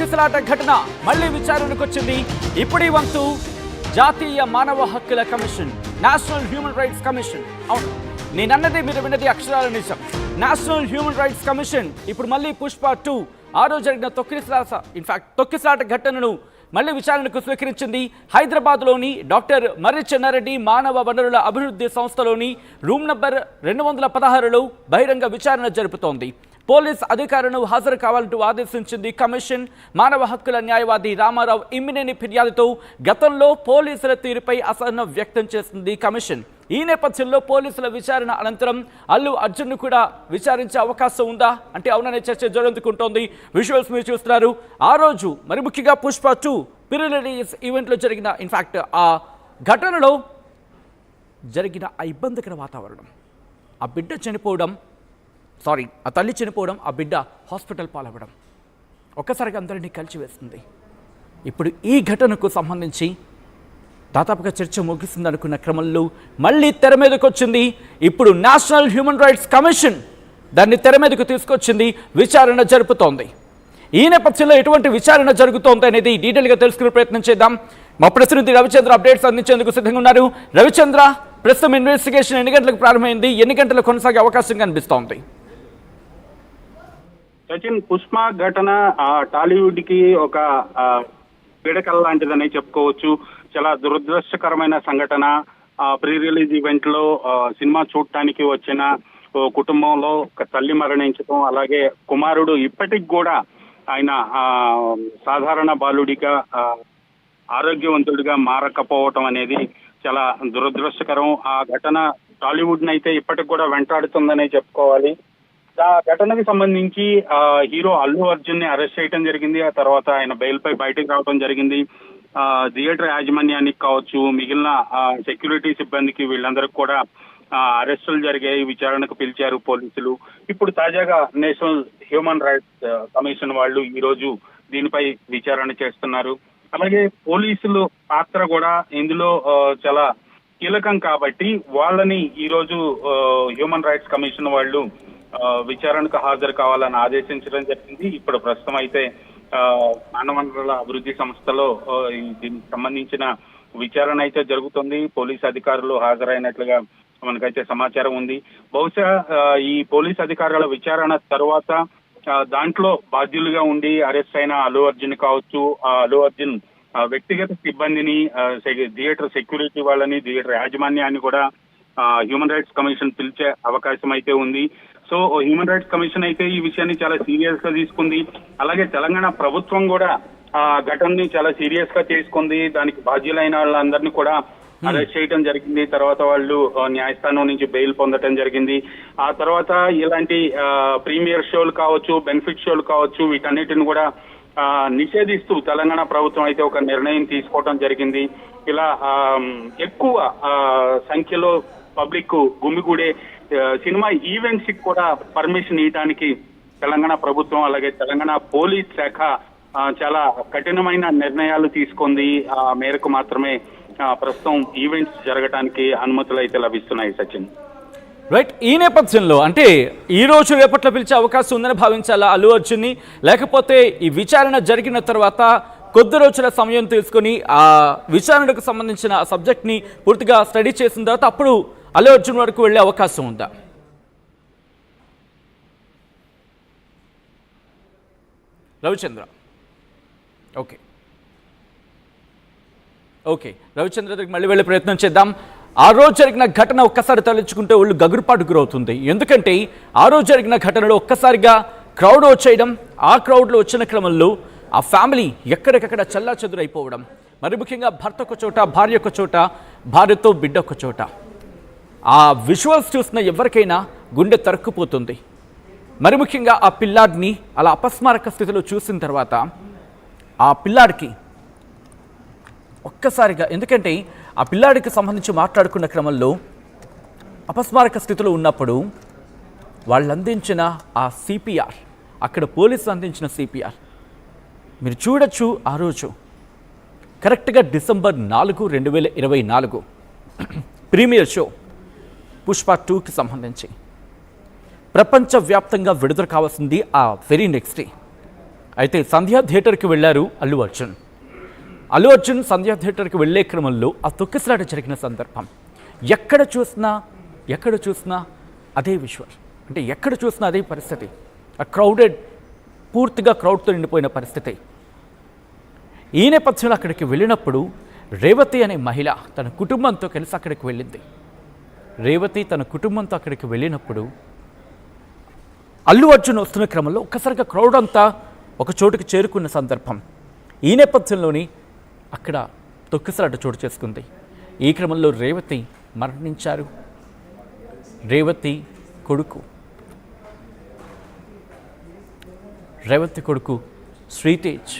తొక్కిసలాట ఘటన మళ్లీ విచారణకు వచ్చింది. ఇప్పుడీ వంతు జాతీయ మానవ హక్కుల commission, national human rights commission. అవును, నేనన్నది మీరు విన్నది అక్షరాల నిజం. నేషనల్ హ్యూమన్ రైట్స్ కమిషన్ ఇప్పుడు మళ్ళీ పుష్ప 2 ఆ రోజు జరిగిన తొక్కిసలాట ఘటనను మళ్లీ విచారణకు స్వీకరించింది. హైదరాబాద్లోని డాక్టర్ మర్రి చెన్నారెడ్డి మానవ వనరుల అభివృద్ధి సంస్థలోని రూమ్ నంబర్ 216లో బహిరంగ విచారణ జరుపుతోంది. పోలీస్ అధికారులను హాజరు కావాలంటూ ఆదేశించింది కమిషన్. మానవ హక్కుల న్యాయవాది రామారావు ఇమ్మినేని ఫిర్యాదుతో గతంలో పోలీసుల తీరుపై అసహనం వ్యక్తం చేసింది కమిషన్. ఈ నేపథ్యంలో పోలీసుల విచారణ అనంతరం అల్లు అర్జున్ను కూడా విచారించే అవకాశం ఉందా అంటే అవుననే చర్చ జోరందుకుంటోంది. విజువల్స్ మీరు చూస్తున్నారు. ఆ రోజు మరి ముఖ్యంగా పుష్ప 2 ప్రీ-రిలీజ్ ఈవెంట్లో జరిగిన ఆ ఘటనలో జరిగిన ఆ ఇబ్బందికర వాతావరణం, ఆ బిడ్డ చనిపోవడం, ఆ తల్లి చనిపోవడం, ఆ బిడ్డ హాస్పిటల్ పాలవ్వడం ఒక్కసారిగా అందరినీ కలిసివేస్తుంది. ఇప్పుడు ఈ ఘటనకు సంబంధించి దాదాపుగా చర్చ ముగిసిందనుకున్న క్రమంలో మళ్ళీ తెర మీదకు వచ్చింది. ఇప్పుడు నేషనల్ హ్యూమన్ రైట్స్ కమిషన్ దాన్ని తెర మీదకు తీసుకొచ్చింది, విచారణ జరుపుతోంది. ఈ నేపథ్యంలో ఎటువంటి విచారణ జరుగుతోంది అనేది డీటెయిల్గా తెలుసుకునే ప్రయత్నం చేద్దాం. మా ప్రతినిధి రవిచంద్ర అప్డేట్స్ అందించేందుకు సిద్ధంగా ఉన్నారు. రవిచంద్ర, ప్రస్తుతం ఇన్వెస్టిగేషన్ ఎన్ని గంటలకు ప్రారంభమైంది, ఎన్ని గంటలకు కొనసాగే అవకాశం కనిపిస్తోంది? సచిన్, పుష్ప ఘటన టాలీవుడ్ కి ఒక పీడకల లాంటిదని చెప్పుకోవచ్చు. చాలా దురదృష్టకరమైన సంఘటన. ప్రీ రిలీజ్ ఈవెంట్ లో సినిమా చూడటానికి వచ్చిన కుటుంబంలో ఒక తల్లి మరణించడం, అలాగే కుమారుడు ఇప్పటికి కూడా ఆయన సాధారణ బాలుడిగా ఆరోగ్యవంతుడిగా మారకపోవటం అనేది చాలా దురదృష్టకరం. ఆ ఘటన టాలీవుడ్ నైతే ఇప్పటికి కూడా వెంటాడుతుందనే చెప్పుకోవాలి. ఆ ఘటనకి సంబంధించి హీరో అల్లు అర్జున్ ని అరెస్ట్ చేయడం జరిగింది. ఆ తర్వాత ఆయన బెయిల్ పై బయటకు రావడం జరిగింది. థియేటర్ యాజమాన్యానికి కావచ్చు, మిగిలిన సెక్యూరిటీ సిబ్బందికి, వీళ్ళందరికీ కూడా అరెస్టులు జరిగాయి, విచారణకు పిలిచారు పోలీసులు. ఇప్పుడు తాజాగా నేషనల్ హ్యూమన్ రైట్స్ కమిషన్ వాళ్ళు ఈ రోజు దీనిపై విచారణ చేస్తున్నారు. అలాగే పోలీసులు పాత్ర కూడా ఇందులో చాలా కీలకం కాబట్టి వాళ్ళని ఈ రోజు హ్యూమన్ రైట్స్ కమిషన్ వాళ్ళు విచారణకు హాజరు కావాలని ఆదేశించడం జరిగింది. ఇప్పుడు ప్రస్తుతం అయితే మానవ వనరుల అభివృద్ధి సంస్థలో దీనికి సంబంధించిన విచారణ అయితే జరుగుతుంది. పోలీస్ అధికారులు హాజరైనట్లుగా మనకైతే సమాచారం ఉంది. బహుశా ఈ పోలీస్ అధికారుల విచారణ తర్వాత దాంట్లో బాధ్యులుగా ఉండి అరెస్ట్ అయిన అల్లు అర్జున్ కావచ్చు, అల్లు అర్జున్ వ్యక్తిగత సిబ్బందిని, థియేటర్ సెక్యూరిటీ వాళ్ళని, థియేటర్ యాజమాన్యాన్ని కూడా హ్యూమన్ రైట్స్ కమిషన్ పిలిచే అవకాశం అయితే ఉంది. సో హ్యూమన్ రైట్స్ కమిషన్ అయితే ఈ విషయాన్ని చాలా సీరియస్ గా తీసుకుంది. అలాగే తెలంగాణ ప్రభుత్వం కూడా ఆ ఘటనని చాలా సీరియస్ గా తీసుకుంది. దానికి బాధ్యులైన వాళ్ళందరినీ కూడా అరెస్ట్ చేయడం జరిగింది. తర్వాత వాళ్ళు న్యాయస్థానం నుంచి బెయిల్ పొందడం జరిగింది. ఆ తర్వాత ఇలాంటి ప్రీమియర్ షోలు కావచ్చు, బెనిఫిట్ షోలు కావచ్చు, వీటన్నిటిని కూడా నిషేధిస్తూ తెలంగాణ ప్రభుత్వం అయితే ఒక నిర్ణయం తీసుకోవడం జరిగింది. ఇలా ఎక్కువ సంఖ్యలో పబ్లిక్ గుమిగూడే సినిమా ఈవెంట్స్ కి కూడా పర్మిషన్ ఇవ్వడానికి తెలంగాణ ప్రభుత్వం, అలాగే తెలంగాణ పోలీస్ శాఖ చాలా కఠినమైన నిర్ణయాలు తీసుకుంది. ఆ మేరకు మాత్రమే ప్రస్తుతం ఈవెంట్స్ జరగడానికి అనుమతులు అయితే లభిస్తున్నాయి. సచిన్, రైట్. ఈ నేపథ్యంలో అంటే ఈ రోజు రేపట్లో పిలిచే అవకాశం ఉందని భావించాలా అల్లు అర్జున్ని, లేకపోతే ఈ విచారణ జరిగిన తర్వాత కొద్ది రోజుల సమయం తీసుకుని ఆ విచారణకు సంబంధించిన సబ్జెక్ట్ని పూర్తిగా స్టడీ చేసిన తర్వాత అప్పుడు అల్లు అర్జున్ వరకు వెళ్ళే అవకాశం ఉందా? రవిచంద్ర, ఓకే రవిచంద్ర దగ్గరికి మళ్ళీ వెళ్ళే ప్రయత్నం చేద్దాం. ఆ రోజు జరిగిన ఘటన ఒక్కసారి తలెచ్చుకుంటే ఒళ్ళు గగురుపాటు గురవుతుంది. ఎందుకంటే ఆ రోజు జరిగిన ఘటనలో ఒక్కసారిగా క్రౌడ్ వచ్చేయడం, ఆ క్రౌడ్లో వచ్చిన క్రమంలో ఆ ఫ్యామిలీ ఎక్కడికక్కడ చల్లా చెదురైపోవడం, మరి ముఖ్యంగా భర్త ఒక చోట, భార్య ఒక చోట, భార్యతో బిడ్డ ఒక చోట. ఆ విజువల్స్ చూసిన ఎవరికైనా గుండె తరుక్కుపోతుంది. మరి ముఖ్యంగా ఆ పిల్లాడిని అలా అపస్మారక స్థితిలో చూసిన తర్వాత ఆ పిల్లాడికి ఒక్కసారిగా, ఎందుకంటే ఆ పిల్లాడికి సంబంధించి మాట్లాడుకున్న క్రమంలో అపస్మారక స్థితిలో ఉన్నప్పుడు వాళ్ళు అందించిన ఆ సిపిఆర్, అక్కడ పోలీసులు అందించిన సిపిఆర్ మీరు చూడొచ్చు. ఆ రోజు కరెక్ట్గా డిసెంబర్ 4, 2024 ప్రీమియర్ షో పుష్ప 2కి సంబంధించి ప్రపంచవ్యాప్తంగా విడుదల కావాల్సింది ఆ వెరీ నెక్స్ట్ డే. అయితే సంధ్యా థియేటర్కి వెళ్ళారు అల్లు అర్జున్. అల్లు అర్జున్ సంధ్యా థియేటర్కి వెళ్ళే క్రమంలో ఆ తొక్కిసలాట జరిగిన సందర్భం ఎక్కడ చూసినా అదే విజువల్. అంటే ఎక్కడ చూసినా అదే పరిస్థితి. ఆ పూర్తిగా క్రౌడ్తో నిండిపోయిన పరిస్థితి. ఈ నేపథ్యంలో అక్కడికి వెళ్ళినప్పుడు రేవతి అనే మహిళ తన కుటుంబంతో కలిసి అక్కడికి వెళ్ళింది. రేవతి తన కుటుంబంతో అక్కడికి వెళ్ళినప్పుడు అల్లు అర్జున్ వస్తున్న క్రమంలో ఒక్కసారిగా క్రౌడ్ అంతా ఒక చోటుకి చేరుకున్న సందర్భం. ఈ నేపథ్యంలోని అక్కడ తొక్కిసలాట చోటు చేసుకుంది. ఈ క్రమంలో రేవతి మరణించారు. రేవతి కొడుకు శ్రీతేజ్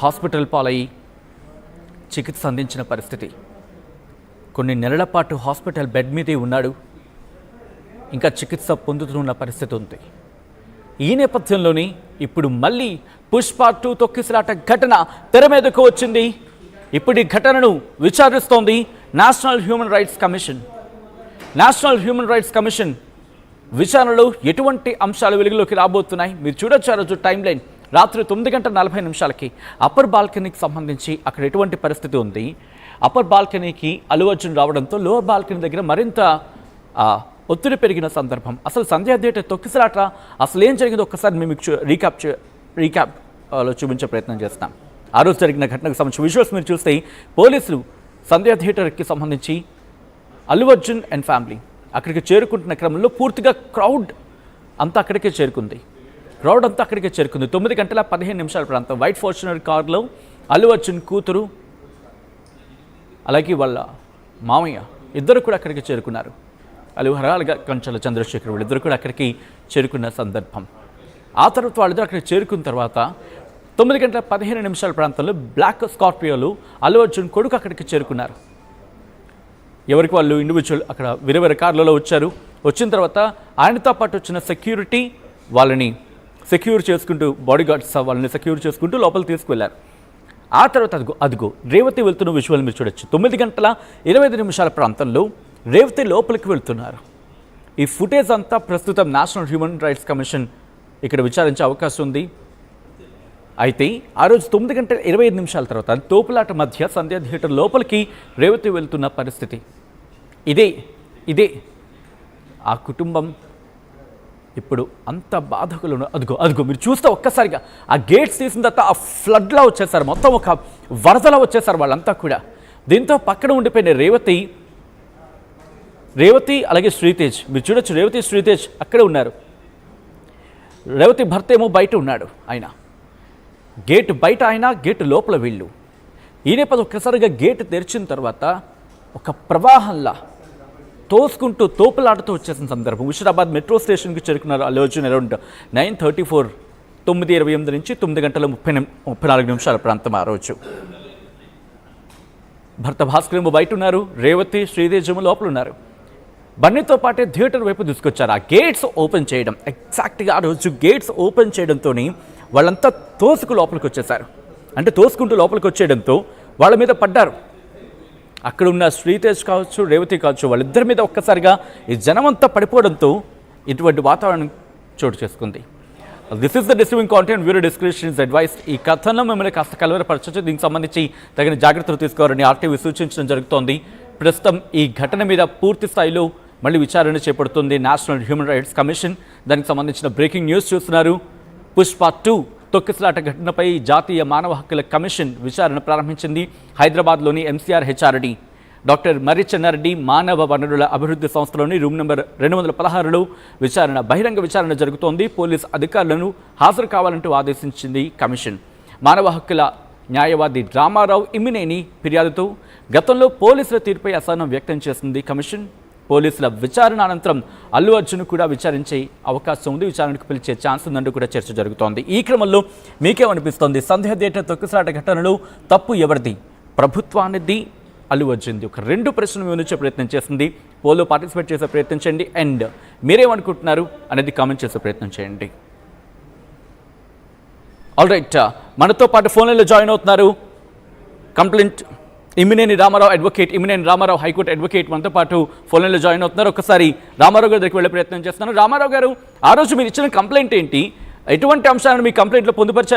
హాస్పిటల్ పాలయ్యి చికిత్స అందించిన పరిస్థితి. కొన్ని నెలల పాటు హాస్పిటల్ బెడ్ మీదే ఉన్నాడు. ఇంకా చికిత్స పొందుతున్న పరిస్థితి ఉంది. ఈ నేపథ్యంలోని ఇప్పుడు మళ్ళీ పుష్ప 2 తొక్కిసలాట ఘటన తెర మీదకు వచ్చింది. ఇప్పుడు ఈ ఘటనను విచారిస్తోంది national human rights commission. National human rights commission విచారణలో ఎటువంటి అంశాలు వెలుగులోకి రాబోతున్నాయి మీరు చూడొచ్చు. ఆ రోజు టైం లైన్ రాత్రి 9:40 అప్పర్ బాల్కనీకి సంబంధించి అక్కడ ఎటువంటి పరిస్థితి ఉంది. అప్పర్ బాల్కనీకి అల్లు అర్జున్ రావడంతో లోవర్ బాల్కనీ దగ్గర మరింత ఒత్తిడి పెరిగిన సందర్భం. అసలు సంధ్యా థియేటర్ తొక్కిసలాట అసలు ఏం జరిగిందో ఒక్కసారి మేము రీక్యాప్లో చూపించే ప్రయత్నం చేస్తాం. ఆ రోజు జరిగిన ఘటనకు సంబంధించి విజువల్స్ మీరు చూస్తే పోలీసులు సంధ్యా థియేటర్కి సంబంధించి అల్లు అర్జున్ అండ్ ఫ్యామిలీ అక్కడికి చేరుకుంటున్న క్రమంలో పూర్తిగా క్రౌడ్ అంతా అక్కడికే చేరుకుంది. 9:15 ప్రాంతం వైట్ ఫార్చునర్ కార్లో అల్లు అర్జున్ కూతురు అలాగే వాళ్ళ మామయ్య ఇద్దరు కూడా అక్కడికి చేరుకున్నారు. అలుహరాలుగా కంచెల చంద్రశేఖర్ వాళ్ళిద్దరు కూడా అక్కడికి చేరుకున్న సందర్భం. ఆ తర్వాత వాళ్ళిద్దరు అక్కడికి చేరుకున్న తర్వాత 9:15 ప్రాంతంలో బ్లాక్ స్కార్పియోలు అల్లు అర్జున్ కొడుకు అక్కడికి చేరుకున్నారు. ఎవరికి వాళ్ళు ఇండివిజువల్ అక్కడ వేరే కార్లలో వచ్చారు. వచ్చిన తర్వాత ఆయనతో పాటు వచ్చిన సెక్యూరిటీ వాళ్ళని సెక్యూర్ చేసుకుంటూ బాడీగార్డ్స్ వాళ్ళని సెక్యూర్ చేసుకుంటూ లోపలికి తీసుకువెళ్ళారు. ఆ తర్వాత అదిగో రేవతి వెళ్తున్న విజువల్ మీరు చూడొచ్చు. 9:25 ప్రాంతంలో రేవతి లోపలికి వెళ్తున్నారు. ఈ ఫుటేజ్ అంతా ప్రస్తుతం నేషనల్ హ్యూమన్ రైట్స్ కమిషన్ ఇక్కడ విచారించే అవకాశం ఉంది. అయితే ఆ రోజు 9:25 తర్వాత తోపులాట మధ్య సంధ్యా థియేటర్ లోపలికి రేవతి వెళ్తున్న పరిస్థితి. ఇదే ఆ కుటుంబం ఇప్పుడు అంత బాధకులు. అదిగో మీరు చూస్తే ఒక్కసారిగా ఆ గేట్స్ తీసిన తర్వాత ఆ ఫ్లడ్లా వచ్చేసారు, మొత్తం ఒక వరదలా వచ్చేసారు వాళ్ళంతా కూడా. దీంతో పక్కన ఉండిపోయిన రేవతి అలాగే శ్రీతేజ్ మీరు చూడొచ్చు. రేవతి శ్రీతేజ్ అక్కడే ఉన్నారు. రేవతి భర్త ఏమో బయట ఉన్నాడు. ఆయన గేట్ బయట, ఆయన గేటు లోపల వీళ్ళు. ఈ నేపథ్యం ఒక్కసారిగా గేట్ తెరిచిన తర్వాత ఒక ప్రవాహంలా తోసుకుంటూ తోపులాడుతూ వచ్చేసిన సందర్భం. ముషిరాబాద్ మెట్రో స్టేషన్కి చేరుకున్నారు అల్లు అర్జున్ అరౌండ్ 9:34 9:28 నుంచి 9:34 ప్రాంతం ఆ రోజు. భర్త భాస్కర్ ఏమో బయట ఉన్నారు. రేవతి శ్రీతేజ్ ఏమో లోపల ఉన్నారు. బండితో పాటే థియేటర్ వైపు తీసుకొచ్చారు. ఆ గేట్స్ ఓపెన్ చేయడం ఎగ్జాక్ట్గా ఆ రోజు గేట్స్ ఓపెన్ చేయడంతో వాళ్ళంతా లోపలికి వచ్చేసారు. అంటే తోసుకుంటూ లోపలికి వచ్చేయడంతో వాళ్ళ మీద పడ్డారు. అక్కడ ఉన్న శ్రీతేజ్ కావచ్చు, రేవతి కావచ్చు, వాళ్ళిద్దరి మీద ఒక్కసారిగా ఈ జనమంతా పడిపోవడంతో ఇటువంటి వాతావరణం చోటు చేసుకుంది. This is the distributing content viewer description is advice. ఈ కథనం మిమ్మల్ని కాస్త కలవరపరచవచ్చు. దీనికి సంబంధించి తగిన జాగ్రత్తలు తీసుకోవాలని ఆర్టీవీ సూచించడం జరుగుతోంది. ప్రస్తుతం ఈ ఘటన మీద పూర్తి స్థాయిలో మళ్ళీ విచారణ చేపడుతుంది నేషనల్ హ్యూమన్ రైట్స్ కమిషన్. దానికి సంబంధించిన బ్రేకింగ్ న్యూస్ చూస్తున్నారు. పుష్ప 2 తొక్కిసలాట ఘటనపై జాతీయ మానవ హక్కుల కమిషన్ విచారణ ప్రారంభించింది. హైదరాబాద్లోని ఎంసీఆర్ హెచ్ఆర్డి డాక్టర్ మర్రి చెన్నారెడ్డి మానవ వనరుల అభివృద్ధి సంస్థలోని రూమ్ నెంబర్ 216లో బహిరంగ విచారణ జరుగుతోంది. పోలీస్ అధికారులను హాజరు కావాలంటూ ఆదేశించింది కమిషన్. మానవ హక్కుల న్యాయవాది రామారావు ఇమ్మినేని ఫిర్యాదుతో గతంలో పోలీసుల తీరుపై అసహనం వ్యక్తం చేసింది కమిషన్. పోలీసుల విచారణ అనంతరం అల్లు అర్జున్ కూడా విచారించే అవకాశం ఉంది. విచారణకు పిలిచే ఛాన్స్ ఉందంటూ కూడా చర్చ జరుగుతోంది. ఈ క్రమంలో మీకేమనిపిస్తోంది? సంధ్యా థియేటర్ తొక్కిసలాట ఘటనలో తప్పు ఎవరిది? ప్రభుత్వానిది, అల్లు అర్జున్ది? ఒక 2 ప్రశ్నలు వివరించే ప్రయత్నం చేసింది. పోల్లో పార్టిసిపేట్ చేసే ప్రయత్నం చేయండి. అండ్ మీరేమనుకుంటున్నారు అనేది కామెంట్ చేసే ప్రయత్నం చేయండి. ఆల్ రైట్, మనతో పాటు ఫోన్లలో జాయిన్ అవుతున్నారు complaint Immineni Ramarao advocate, Immineni Ramarao high court advocate మనతో పాటు ఫోన్లో జాయిన్ అవుతున్నారు. ఒకసారి రామారావు గారి దగ్గరికి వెళ్ళే ప్రయత్నం చేస్తున్నాను. రామారావు గారు, ఆ రోజు మీరు ఇచ్చిన కంప్లైంట్ ఏంటి? ఎటువంటి అంశాలను మీ కంప్లైంట్లో పొందుపరిచారు?